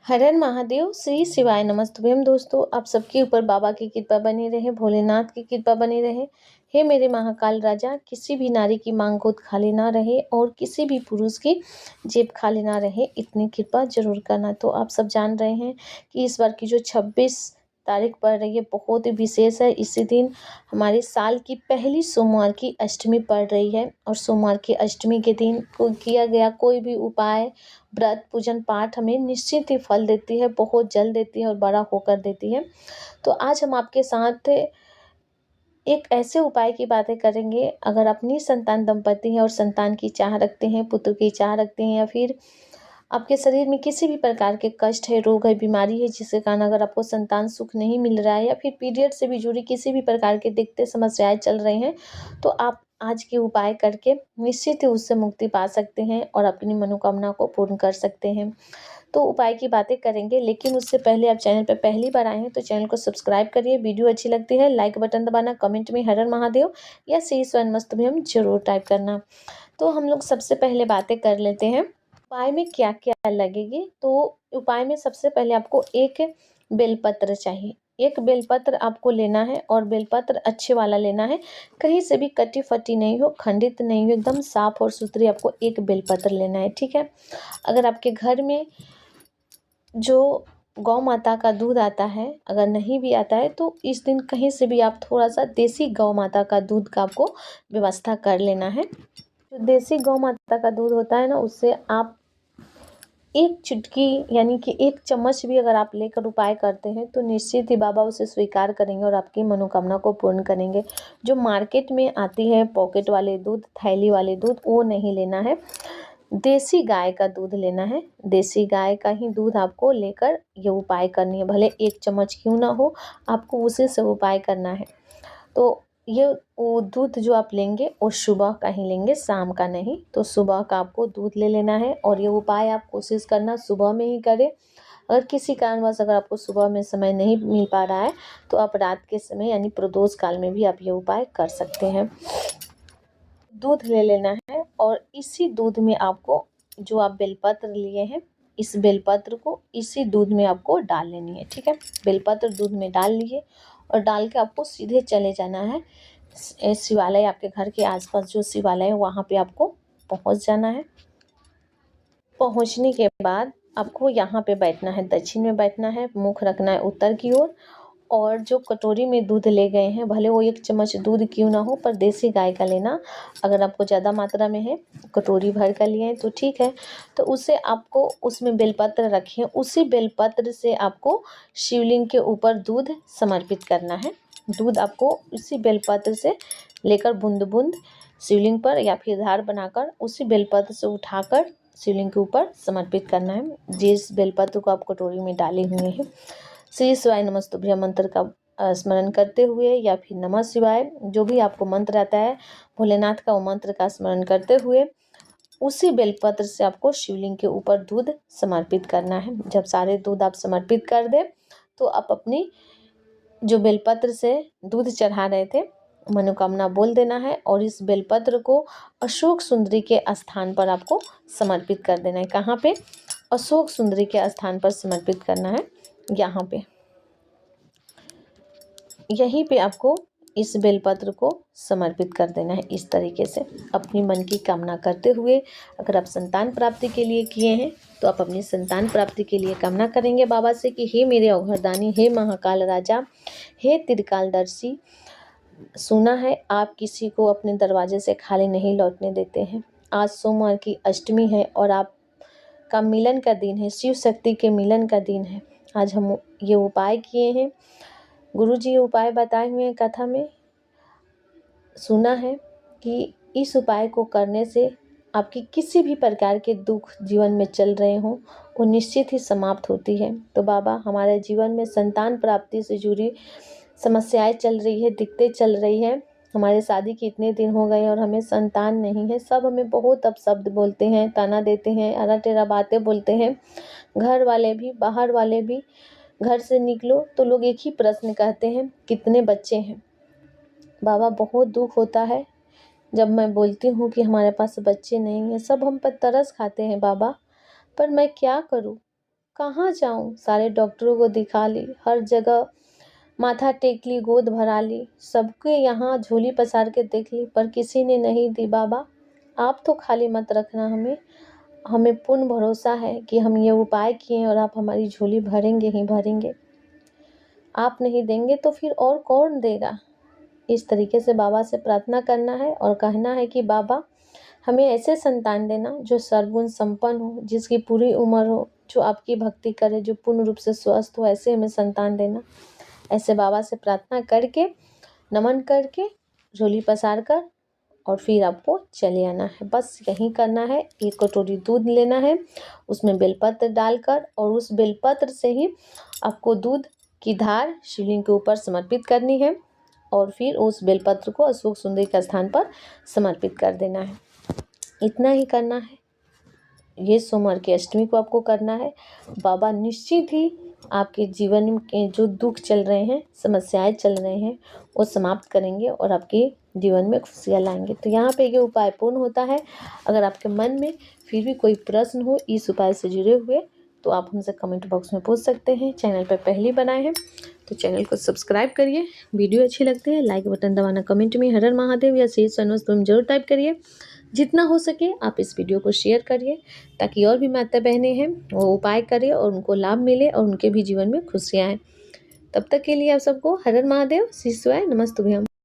हर हर महादेव, श्री शिवाय नमस्तुभ्यम। दोस्तों, आप सबके ऊपर बाबा की कृपा बनी रहे, भोलेनाथ की कृपा बनी रहे। हे मेरे महाकाल राजा, किसी भी नारी की मांग गोद खाली ना रहे और किसी भी पुरुष की जेब खाली ना रहे, इतनी कृपा जरूर करना। तो आप सब जान रहे हैं कि इस बार की जो 26 तारीख पड़ रही है बहुत ही विशेष है। इसी दिन हमारे साल की पहली सोमवार की अष्टमी पड़ रही है और सोमवार की अष्टमी के दिन को किया गया कोई भी उपाय, व्रत, पूजन पाठ हमें निश्चित ही फल देती है, बहुत जल्द देती है और बड़ा होकर देती है। तो आज हम आपके साथ एक ऐसे उपाय की बातें करेंगे। अगर अपनी संतान दंपति हैं और संतान की चाह रखते हैं, पुत्र की चाह रखते हैं, या फिर आपके शरीर में किसी भी प्रकार के कष्ट है, रोग है, बीमारी है, जिसके कारण अगर आपको संतान सुख नहीं मिल रहा है, या फिर पीरियड से भी जुड़ी किसी भी प्रकार के दिक्कतें समस्याएं चल रही हैं, तो आप आज के उपाय करके निश्चित ही उससे मुक्ति पा सकते हैं और अपनी मनोकामना को पूर्ण कर सकते हैं। तो उपाय की बातें करेंगे, लेकिन उससे पहले आप चैनल पर पहली बार आए हैं तो चैनल को सब्सक्राइब करिए। वीडियो अच्छी लगती है लाइक बटन दबाना, कमेंट में हर हर महादेव या श्री स्वयं नमस्तुभ्यम जरूर टाइप करना। तो हम लोग सबसे पहले बातें कर लेते हैं उपाय में क्या क्या लगेगी। तो उपाय में सबसे पहले आपको एक बेलपत्र चाहिए। एक बेलपत्र आपको लेना है और बेलपत्र अच्छे वाला लेना है, कहीं से भी कटी फटी नहीं हो, खंडित नहीं हो, एकदम साफ और सुथरी आपको एक बेलपत्र लेना है। ठीक है। अगर आपके घर में जो गौ माता का दूध आता है, अगर नहीं भी आता है तो इस दिन कहीं से भी आप थोड़ा सा देसी गौ माता का दूध का आपको व्यवस्था कर लेना है। जो देसी गौ माता का दूध होता है ना, उससे आप एक चुटकी यानी कि एक चम्मच भी अगर आप लेकर उपाय करते हैं तो निश्चित ही बाबा उसे स्वीकार करेंगे और आपकी मनोकामना को पूर्ण करेंगे। जो मार्केट में आती है पॉकेट वाले दूध, थैली वाले दूध, वो नहीं लेना है। देसी गाय का दूध लेना है। देसी गाय का ही दूध आपको लेकर ये उपाय करनी है, भले एक चम्मच क्यों ना हो, आपको उसी से उपाय करना है। तो ये वो दूध जो आप लेंगे वो सुबह का ही लेंगे, शाम का नहीं। तो सुबह का आपको दूध ले लेना है और ये उपाय आप कोशिश करना सुबह में ही करें। अगर किसी कारणवश अगर आपको सुबह में समय नहीं मिल पा रहा है तो आप रात के समय यानी प्रदोष काल में भी आप ये उपाय कर सकते हैं। दूध ले लेना है और इसी दूध में आपको जो आप बेलपत्र लिए हैं, इस बेलपत्र को इसी दूध में आपको डाल लेनी है। ठीक है। बेलपत्र दूध में डाल लिए और डाल के आपको सीधे चले जाना है शिवालय, आपके घर के आसपास जो शिवालय है वहाँ पे आपको पहुँच जाना है। पहुँचने के बाद आपको यहाँ पे बैठना है, दक्षिण में बैठना है, मुख रखना है उत्तर की ओर। और जो कटोरी में दूध ले गए हैं, भले वो एक चम्मच दूध क्यों ना हो, पर देसी गाय का लेना। अगर आपको ज़्यादा मात्रा में है, कटोरी भर कर लिए हैं तो ठीक है। तो उसे आपको उसमें बेलपत्र रखें, उसी बेलपत्र से आपको शिवलिंग के ऊपर दूध समर्पित करना है। दूध आपको उसी बेलपत्र से लेकर बूंद बूंद शिवलिंग पर या फिर धार बनाकर उसी बेलपत्र से उठाकर शिवलिंग के ऊपर समर्पित करना है। जिस बेलपत्र को आप कटोरी में डाले हुए हैं, श्री शिवाय नमस्तुभ्यम मंत्र का स्मरण करते हुए या फिर नमः शिवाय जो भी आपको मंत्र आता है, भोलेनाथ का वो मंत्र का स्मरण करते हुए उसी बेलपत्र से आपको शिवलिंग के ऊपर दूध समर्पित करना है। जब सारे दूध आप समर्पित कर दें तो आप अपनी जो बेलपत्र से दूध चढ़ा रहे थे मनोकामना बोल देना है और इस बेलपत्र को अशोक सुंदरी के स्थान पर आपको समर्पित कर देना है। कहाँ पे? अशोक सुंदरी के स्थान पर समर्पित करना है। यहाँ पे यहीं पे आपको इस बेलपत्र को समर्पित कर देना है। इस तरीके से अपनी मन की कामना करते हुए, अगर आप संतान प्राप्ति के लिए किए हैं तो आप अपनी संतान प्राप्ति के लिए कामना करेंगे बाबा से कि हे मेरे अवघरदानी, हे महाकाल राजा, हे त्रिकालदर्शी, सुना है आप किसी को अपने दरवाजे से खाली नहीं लौटने देते हैं। आज सोमवार की अष्टमी है और आपका मिलन का दिन है, शिव शक्ति के मिलन का दिन है। आज हम ये उपाय किए हैं, गुरु जी उपाय बताए हुए हैं कथा में। सुना है कि इस उपाय को करने से आपकी किसी भी प्रकार के दुख जीवन में चल रहे हों वो निश्चित ही समाप्त होती है। तो बाबा, हमारे जीवन में संतान प्राप्ति से जुड़ी समस्याएं चल रही है, दिक्कतें चल रही है, हमारे शादी के इतने दिन हो गए और हमें संतान नहीं है, सब हमें बहुत अपशब्द बोलते हैं, ताना देते हैं, अरा टेरा बातें बोलते हैं, घर वाले भी बाहर वाले भी। घर से निकलो तो लोग एक ही प्रश्न कहते हैं, कितने बच्चे हैं। बाबा, बहुत दुख होता है जब मैं बोलती हूँ कि हमारे पास बच्चे नहीं हैं। सब हम पर तरस खाते हैं बाबा, पर मैं क्या करूँ। कहाँ जाऊँ, सारे डॉक्टरों को दिखा ली, हर जगह माथा टेक ली, गोद भरा ली, सबके यहाँ झोली पसार के देख ली, पर किसी ने नहीं दी। बाबा आप तो खाली मत रखना हमें, हमें पूर्ण भरोसा है कि हम ये उपाय किए और आप हमारी झोली भरेंगे ही भरेंगे। आप नहीं देंगे तो फिर और कौन देगा। इस तरीके से बाबा से प्रार्थना करना है और कहना है कि बाबा हमें ऐसे संतान देना जो सर्वगुण संपन्न हो, जिसकी पूरी उम्र हो, जो आपकी भक्ति करे, जो पूर्ण रूप से स्वस्थ हो, ऐसे हमें संतान देना। ऐसे बाबा से प्रार्थना करके, नमन करके, झोली पसार कर और फिर आपको चले आना है। बस यही करना है। 1 कटोरी दूध लेना है, उसमें बेलपत्र डालकर, और उस बेलपत्र से ही आपको दूध की धार शिवलिंग के ऊपर समर्पित करनी है और फिर उस बेलपत्र को अशोक सुंदरी का स्थान पर समर्पित कर देना है। इतना ही करना है। ये सोमवार की अष्टमी को आपको करना है। बाबा निश्चित ही आपके जीवन के जो दुख चल रहे हैं, समस्याएं चल रहे हैं, वो समाप्त करेंगे और आपके जीवन में खुशियाँ लाएंगे। तो यहाँ पे ये उपाय पूर्ण होता है। अगर आपके मन में फिर भी कोई प्रश्न हो इस उपाय से जुड़े हुए, तो आप हमसे कमेंट बॉक्स में पूछ सकते हैं। चैनल पर पहले बनाए हैं तो चैनल को सब्सक्राइब करिए। वीडियो अच्छी लगती है लाइक बटन दबाना, कमेंट में हर हर महादेव या शेष तुम जरूर टाइप करिए। जितना हो सके आप इस वीडियो को शेयर करिए ताकि और भी माता बहनें हैं वो उपाय करें और उनको लाभ मिले और उनके भी जीवन में खुशियाँ आएँ। तब तक के लिए आप सबको हर हर महादेव, श्री शिवाय नमस्तुभ्यम।